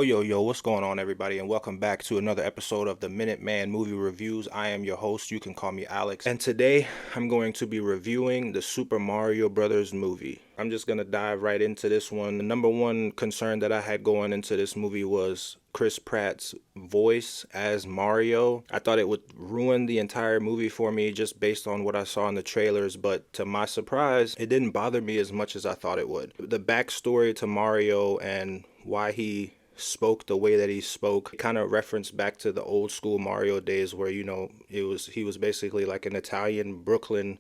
Yo, what's going on, everybody, and welcome back to another episode of the Minuteman Movie Reviews. I am your host. You can call me Alex. And today, I'm going to be reviewing the Super Mario Brothers movie. I'm just going to dive right into this one. The number one concern that I had going into this movie was Chris Pratt's voice as Mario. I thought it would ruin the entire movie for me just based on what I saw in the trailers, but to my surprise, it didn't bother me as much as I thought it would. The backstory to Mario and why he spoke the way that he spoke kind of referenced back to the old school Mario days where, he was basically like an Italian Brooklyn,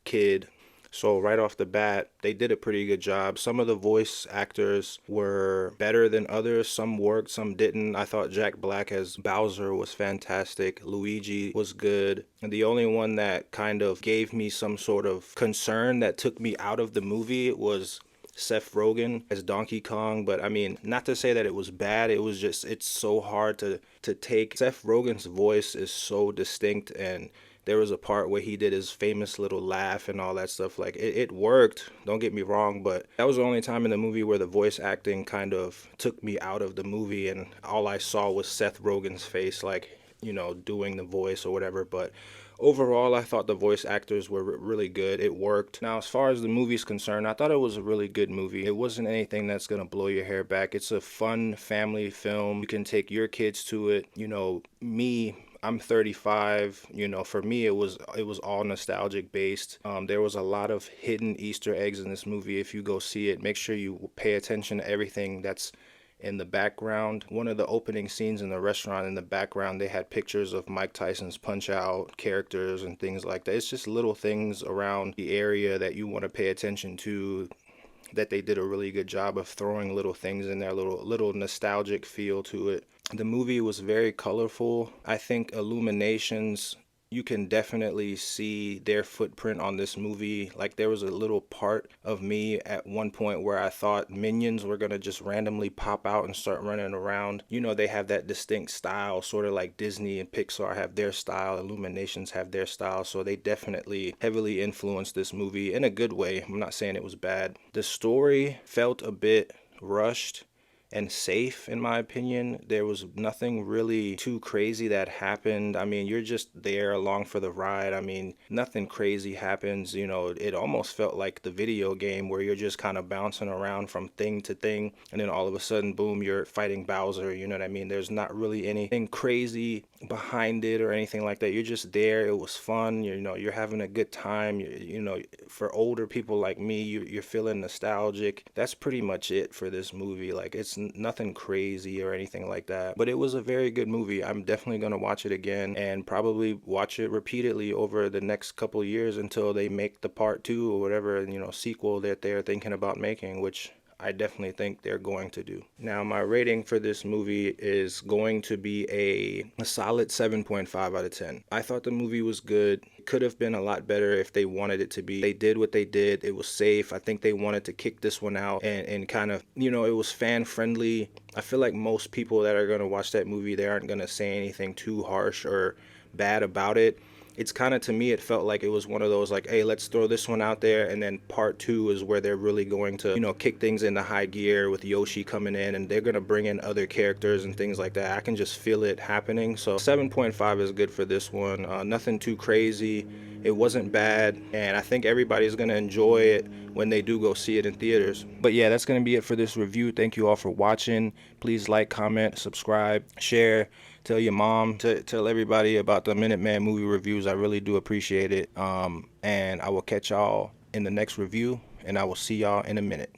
kid. So right off the bat, they did a pretty good job. Some of the voice actors were better than others. Some worked, some didn't. I thought Jack Black as Bowser was fantastic. Luigi was good. And the only one that kind of gave me some sort of concern that took me out of the movie was Seth Rogen as Donkey Kong. But I mean, not to say that it was bad, it was just, it's so hard to take. Seth Rogen's voice is so distinct, and there was a part where he did his famous little laugh and all that stuff. Like, it worked, don't get me wrong, but that was the only time in the movie where the voice acting kind of took me out of the movie, and all I saw was Seth Rogen's face, like, doing the voice or whatever. But overall, I thought the voice actors were really good. It worked. Now, as far as the movie's concerned, I thought it was a really good movie. It wasn't anything that's going to blow your hair back. It's a fun family film. You can take your kids to it. I'm 35. For me, it was all nostalgic based. There was a lot of hidden Easter eggs in this movie. If you go see it, make sure you pay attention to everything that's in the background. One of the opening scenes in the restaurant, in the background, they had pictures of Mike Tyson's Punch-Out characters and things like that. It's just little things around the area that you want to pay attention to, that they did a really good job of throwing little things in there, little nostalgic feel to it. The movie was very colorful. I think Illuminations, you can definitely see their footprint on this movie. Like, there was a little part of me at one point where I thought minions were gonna just randomly pop out and start running around. They have that distinct style, sort of like Disney and Pixar have their style, Illuminations have their style, so they definitely heavily influenced this movie in a good way. I'm not saying it was bad. The story felt a bit rushed and safe, in my opinion. There was nothing really too crazy that happened. I mean, you're just there along for the ride. I mean, nothing crazy happens. It almost felt like the video game where you're just kind of bouncing around from thing to thing, and then all of a sudden, boom, you're fighting Bowser. You know what I mean? There's not really anything crazy behind it or anything like that. You're just there. It was fun. You're having a good time. For older people like me, you're feeling nostalgic. That's pretty much it for this movie. Like, it's nothing crazy or anything like that, but it was a very good movie. I'm definitely going to watch it again and probably watch it repeatedly over the next couple years until they make the part 2 or whatever, sequel that they're thinking about making, which I definitely think they're going to do. Now, my rating for this movie is going to be a solid 7.5 out of 10. I thought the movie was good. It could have been a lot better if they wanted it to be. They did what they did. It was safe. I think they wanted to kick this one out and kind of, it was fan friendly. I feel like most people that are going to watch that movie, they aren't going to say anything too harsh or bad about it. It's kind of, to me, it felt like it was one of those, like, hey, let's throw this one out there, and then part 2 is where they're really going to, kick things into high gear with Yoshi coming in, and they're going to bring in other characters and things like that. I can just feel it happening. So 7.5 is good for this one. Nothing too crazy. It wasn't bad, and I think everybody's going to enjoy it when they do go see it in theaters. But yeah, that's going to be it for this review. Thank you all for watching. Please like, comment, subscribe, share. Tell your mom, tell everybody about the Minuteman Movie Reviews. I really do appreciate it. And I will catch y'all in the next review, and I will see y'all in a minute.